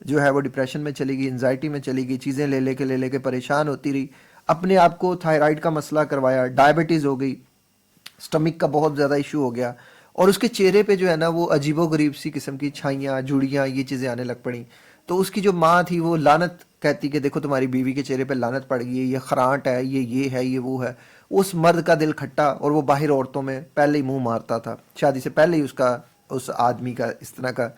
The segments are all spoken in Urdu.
جو ہے وہ ڈپریشن میں چلی گئی، انزائٹی میں چلی گئی، چیزیں لے لے کے پریشان ہوتی رہی، اپنے آپ کو تھائرائیڈ کا مسئلہ کروایا، ڈائبٹیز ہو گئی، سٹمک کا بہت زیادہ ایشو ہو گیا، اور اس کے چہرے پہ جو ہے نا وہ عجیب و غریب سی قسم کی چھائیاں، جھڑیاں، یہ چیزیں آنے لگ پڑیں. تو اس کی جو ماں تھی وہ لعنت کہتی کہ دیکھو تمہاری بیوی کے چہرے پہ لعنت پڑ گئی ہے، یہ خرانٹ ہے، یہ ہے، یہ وہ ہے. اس مرد کا دل کھٹا، اور وہ باہر عورتوں میں پہلے ہی منہ مارتا تھا، شادی سے پہلے ہی اس آدمی کا اس طرح کا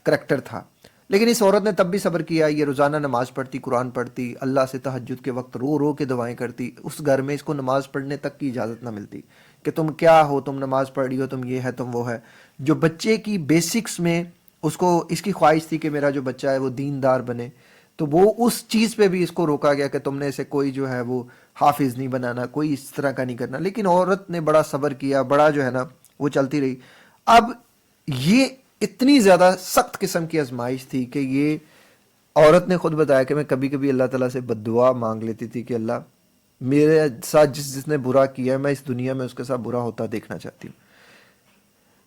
کریکٹر تھا. لیکن اس عورت نے تب بھی صبر کیا، یہ روزانہ نماز پڑھتی، قرآن پڑھتی، اللہ سے تہجد کے وقت رو رو کے دعائیں کرتی. اس گھر میں اس کو نماز پڑھنے تک کی اجازت نہ ملتی کہ تم کیا ہو، تم نماز پڑھ رہی ہو، تم یہ ہے، تم وہ ہے. جو بچے کی بیسکس میں اس کی خواہش تھی کہ میرا جو بچہ ہے وہ دیندار بنے، تو وہ اس چیز پہ بھی اس کو روکا گیا کہ تم نے اسے کوئی جو ہے وہ حافظ نہیں بنانا، کوئی اس طرح کا نہیں کرنا. لیکن عورت نے بڑا صبر کیا، بڑا جو ہے نا وہ چلتی رہی. اب یہ اتنی زیادہ سخت قسم کی آزمائش تھی کہ یہ عورت نے خود بتایا کہ میں کبھی کبھی اللہ تعالیٰ سے بد دعا مانگ لیتی تھی کہ اللہ میرے ساتھ جس نے برا کیا ہے، میں اس دنیا میں اس کے ساتھ برا ہوتا دیکھنا چاہتی ہوں.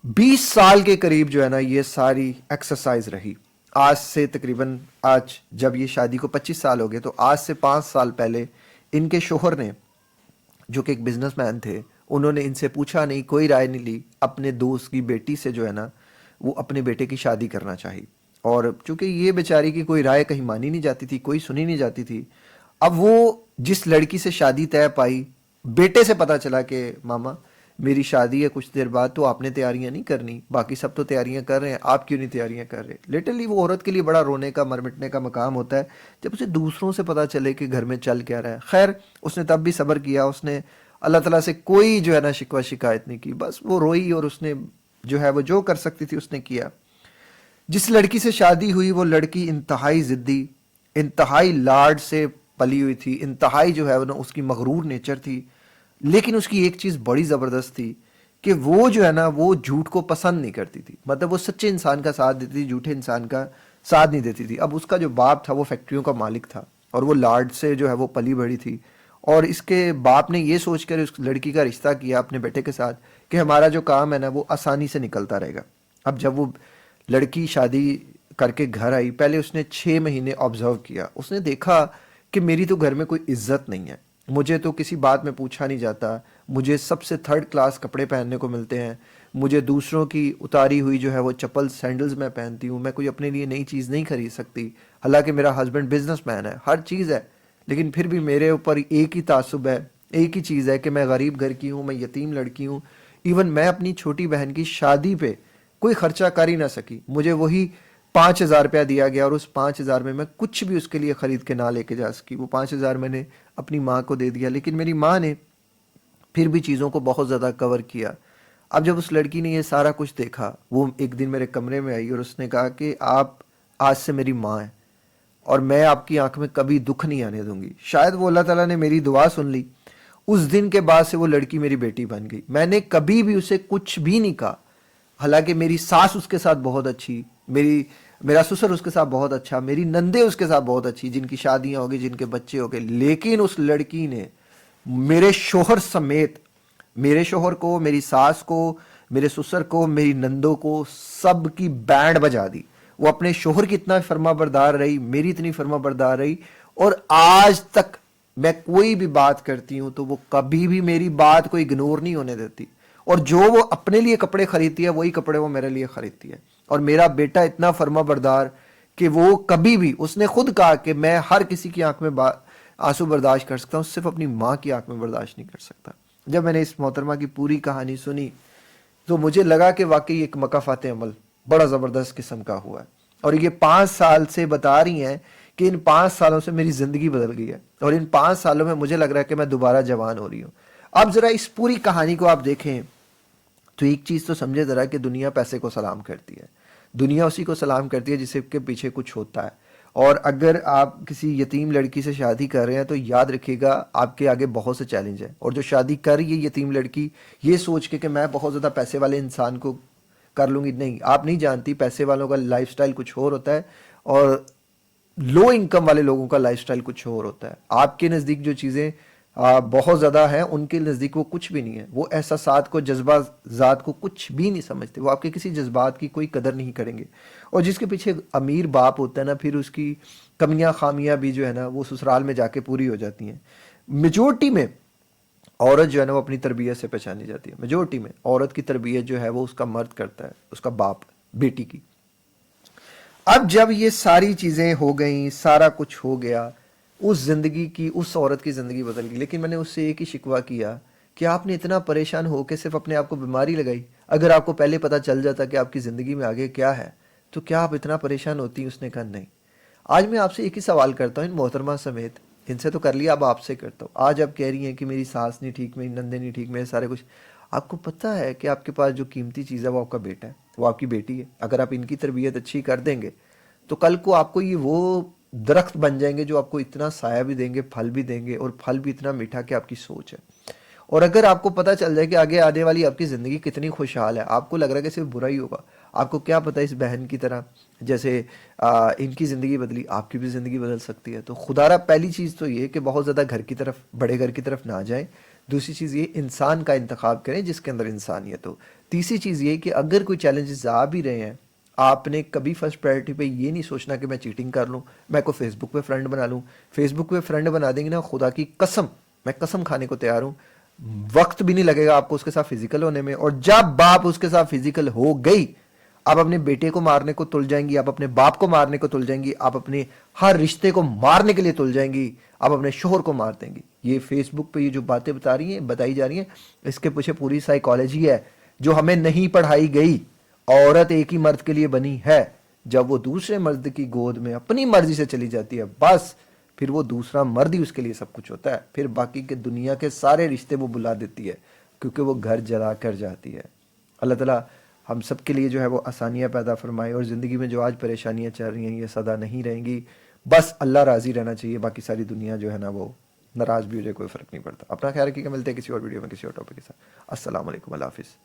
20 سال کے قریب جو ہے نا یہ ساری ایکسرسائز رہی. آج سے تقریباً، آج جب یہ شادی کو 25 سال ہو گئے، تو آج سے 5 سال پہلے ان کے شوہر نے، جو کہ ایک بزنس مین تھے، انہوں نے ان سے پوچھا نہیں، کوئی رائے نہیں لی، اپنے دوست کی بیٹی سے جو ہے نا وہ اپنے بیٹے کی شادی کرنا چاہی. اور چونکہ یہ بیچاری کی کوئی رائے کہیں مانی نہیں جاتی تھی، کوئی سنی نہیں جاتی تھی، اب وہ جس لڑکی سے شادی طے پائی، بیٹے سے پتا چلا کہ ماما میری شادی ہے کچھ دیر بعد، تو آپ نے تیاریاں نہیں کرنی، باقی سب تو تیاریاں کر رہے ہیں، آپ کیوں نہیں تیاریاں کر رہے. لٹرلی وہ عورت کے لیے بڑا رونے کا، مرمٹنے کا مقام ہوتا ہے جب اسے دوسروں سے پتا چلے کہ گھر میں چل کیا رہا ہے. خیر اس نے تب بھی صبر کیا، اس نے اللہ تعالیٰ سے کوئی جو ہے نا شکوہ شکایت نہیں کی، بس وہ روئی، اور اس نے جو ہے وہ جو کر سکتی تھی اس نے کیا. جس لڑکی سے شادی ہوئی وہ لڑکی انتہائی ضدی، انتہائی لاڈ سے پلی ہوئی تھی، انتہائی جو ہے نا اس کی مغرور نیچر تھی. لیکن اس کی ایک چیز بڑی زبردست تھی کہ وہ جو ہے نا وہ جھوٹ کو پسند نہیں کرتی تھی. مطلب وہ سچے انسان کا ساتھ دیتی تھی، جھوٹے انسان کا ساتھ نہیں دیتی تھی. اب اس کا جو باپ تھا وہ فیکٹریوں کا مالک تھا، اور وہ لاڈ سے جو ہے وہ پلی بڑھی تھی. اور اس کے باپ نے یہ سوچ کر اس لڑکی کا رشتہ کیا اپنے بیٹے کے ساتھ کہ ہمارا جو کام ہے نا وہ آسانی سے نکلتا رہے گا. اب جب وہ لڑکی شادی کر کے گھر آئی، پہلے اس نے 6 مہینے آبزرو کیا. اس نے دیکھا کہ میری تو گھر میں کوئی عزت نہیں ہے، مجھے تو کسی بات میں پوچھا نہیں جاتا، مجھے سب سے 3rd کلاس کپڑے پہننے کو ملتے ہیں، مجھے دوسروں کی اتاری ہوئی جو ہے وہ چپل سینڈلز میں پہنتی ہوں، میں کوئی اپنے لیے نئی چیز نہیں خرید سکتی. حالانکہ میرا ہسبینڈ بزنس مین ہے، ہر چیز ہے، لیکن پھر بھی میرے اوپر ایک ہی تعصب ہے، ایک ہی چیز ہے کہ میں غریب گھر کی ہوں، میں یتیم لڑکی ہوں. ایون میں اپنی چھوٹی بہن کی شادی پہ کوئی خرچہ کر ہی نہ سکی، مجھے وہی 5,000 روپیہ دیا گیا، اور اس 5,000 میں کچھ بھی اس کے لیے خرید کے نہ لے کے جا سکی. وہ 5,000 میں نے اپنی ماں کو دے دیا، لیکن میری ماں نے پھر بھی چیزوں کو بہت زیادہ کور کیا. اب جب اس لڑکی نے یہ سارا کچھ دیکھا، وہ ایک دن میرے کمرے میں آئی اور اس نے کہا کہ آپ آج سے میری ماں ہیں، اور میں آپ کی آنکھ میں کبھی دکھ نہیں آنے دوں گی. شاید وہ اللہ تعالیٰ نے میری دعا سن لی. اس دن کے بعد سے وہ لڑکی میری بیٹی بن گئی. میں نے کبھی بھی اسے کچھ بھی نہیں کہا، حالانکہ میری ساس اس کے ساتھ بہت اچھی، میرا سسر اس کے ساتھ بہت اچھا، میری نندے اس کے ساتھ بہت اچھی، جن کی شادیاں ہو گئی، جن کے بچے ہو گئے. لیکن اس لڑکی نے میرے شوہر سمیت، میرے شوہر کو، میری ساس کو، میرے سسر کو، میری نندوں کو، سب کی بینڈ بجا دی. وہ اپنے شوہر کی اتنا فرما بردار رہی، میری اتنی فرما بردار رہی، اور آج تک میں کوئی بھی بات کرتی ہوں تو وہ کبھی بھی میری بات کو اگنور نہیں ہونے دیتی. اور جو وہ اپنے لیے کپڑے خریدتی ہے وہی کپڑے وہ میرے لیے خریدتی ہے. اور میرا بیٹا اتنا فرما بردار کہ وہ کبھی بھی، اس نے خود کہا کہ میں ہر کسی کی آنکھ میں آنسو برداشت کر سکتا ہوں، صرف اپنی ماں کی آنکھ میں برداشت نہیں کر سکتا. جب میں نے اس محترمہ کی پوری کہانی سنی تو مجھے لگا کہ واقعی ایک مکافات عمل بڑا زبردست قسم کا ہوا ہے. اور یہ 5 سال سے بتا رہی ہیں کہ ان 5 سالوں سے میری زندگی بدل گئی ہے، اور ان 5 سالوں میں مجھے لگ رہا ہے کہ میں دوبارہ جوان ہو رہی ہوں. اب ذرا اس پوری کہانی کو آپ دیکھیں تو ایک چیز تو سمجھے ذرا کہ دنیا پیسے کو سلام کرتی ہے. دنیا اسی کو سلام کرتی ہے جس کے پیچھے کچھ ہوتا ہے. اور اگر آپ کسی یتیم لڑکی سے شادی کر رہے ہیں تو یاد رکھیے گا آپ کے آگے بہت سے چیلنج ہیں. اور جو شادی کر رہی ہے یتیم لڑکی یہ سوچ کے کہ میں بہت زیادہ پیسے والے انسان کو کر لوں گی، نہیں، آپ نہیں جانتی پیسے والوں کا لائف سٹائل کچھ اور ہوتا ہے، اور لو انکم والے لوگوں کا لائف سٹائل کچھ اور ہوتا ہے. آپ کے نزدیک جو چیزیں بہت زیادہ ہیں، ان کے نزدیک وہ کچھ بھی نہیں ہے، وہ احساسات کو، جذبات کو کچھ بھی نہیں سمجھتے، وہ آپ کے کسی جذبات کی کوئی قدر نہیں کریں گے۔ اور جس کے پیچھے امیر باپ ہوتا ہے نا، پھر اس کی کمیاں خامیاں بھی جو ہے نا وہ سسرال میں جا کے پوری ہو جاتی ہیں۔ میجورٹی میں عورت جو ہے نا وہ اپنی تربیت سے پہچانی جاتی ہے، میجورٹی میں عورت کی تربیت جو ہے وہ اس کا مرد کرتا ہے، اس کا باپ بیٹی کی۔ اب جب یہ ساری چیزیں ہو گئیں، سارا کچھ ہو گیا، اس زندگی کی، اس عورت کی زندگی بدل گئی، لیکن میں نے اس سے ایک ہی شکوہ کیا کہ آپ نے اتنا پریشان ہو کے صرف اپنے آپ کو بیماری لگائی۔ اگر آپ کو پہلے پتہ چل جاتا کہ آپ کی زندگی میں آگے کیا ہے تو کیا آپ اتنا پریشان ہوتی؟ اس نے کہا نہیں۔ آج میں آپ سے ایک ہی سوال کرتا ہوں، ان محترمہ سمیت، ان سے تو کر لیا، اب آپ سے کرتا ہوں۔ آج آپ کہہ رہی ہیں کہ میری ساس نہیں ٹھیک، میری نندے نہیں ٹھیک، میرے سارے کچھ، آپ کو پتہ ہے کہ آپ کے پاس جو قیمتی چیز ہے وہ آپ کا بیٹا ہے، وہ آپ کی بیٹی ہے۔ اگر آپ ان کی تربیت اچھی کر دیں گے تو کل کو آپ کو یہ وہ درخت بن جائیں گے جو آپ کو اتنا سایہ بھی دیں گے، پھل بھی دیں گے، اور پھل بھی اتنا میٹھا کہ آپ کی سوچ ہے۔ اور اگر آپ کو پتہ چل جائے کہ آگے آنے والی آپ کی زندگی کتنی خوشحال ہے، آپ کو لگ رہا ہے کہ صرف برا ہی ہوگا، آپ کو کیا پتہ اس بہن کی طرح جیسے ان کی زندگی بدلی، آپ کی بھی زندگی بدل سکتی ہے۔ تو خدا را پہلی چیز تو یہ کہ بہت زیادہ گھر کی طرف، بڑے گھر کی طرف نہ جائیں۔ دوسری چیز یہ انسان کا انتخاب کریں جس کے اندر انسانیت ہو۔ تیسری چیز یہ کہ اگر کوئی چیلنجز آ بھی رہے ہیں، آپ نے کبھی فرسٹ پرائرٹی پہ یہ نہیں سوچنا کہ میں چیٹنگ کر لوں، میں کو فیس بک پہ فرینڈ بنا لوں۔ فیس بک پہ فرینڈ بنا دیں گے نا، خدا کی قسم، میں قسم کھانے کو تیار ہوں، وقت بھی نہیں لگے گا آپ کو اس کے ساتھ فزیکل ہونے میں۔ اور جب باپ اس کے ساتھ فزیکل ہو گئی، آپ اپنے بیٹے کو مارنے کو تل جائیں گی، آپ اپنے باپ کو مارنے کو تل جائیں گی، آپ اپنے ہر رشتے کو مارنے کے لیے تل جائیں گی، آپ اپنے شوہر کو مار دیں گی۔ یہ فیس بک پہ یہ جو باتیں بتائی جا رہی ہیں، اس کے پیچھے پوری سائیکالوجی ہے جو ہمیں نہیں پڑھائی گئی۔ عورت ایک ہی مرد کے لیے بنی ہے، جب وہ دوسرے مرد کی گود میں اپنی مرضی سے چلی جاتی ہے، بس پھر وہ دوسرا مرد ہی اس کے لیے سب کچھ ہوتا ہے، پھر باقی کے دنیا کے سارے رشتے وہ بلا دیتی ہے، کیونکہ وہ گھر جلا کر جاتی ہے۔ اللہ تعالیٰ ہم سب کے لیے جو ہے وہ آسانیاں پیدا فرمائے، اور زندگی میں جو آج پریشانیاں چل رہی ہیں یہ سدا نہیں رہیں گی، بس اللہ راضی رہنا چاہیے، باقی ساری دنیا جو ہے نا وہ ناراض بھی ہو جائے کوئی فرق نہیں پڑتا۔ اپنا خیال رکھیے گا، ملتے ہیں کسی اور ویڈیو میں کسی اور ٹاپک کے ساتھ۔ السلام علیکم، اللہ حافظ۔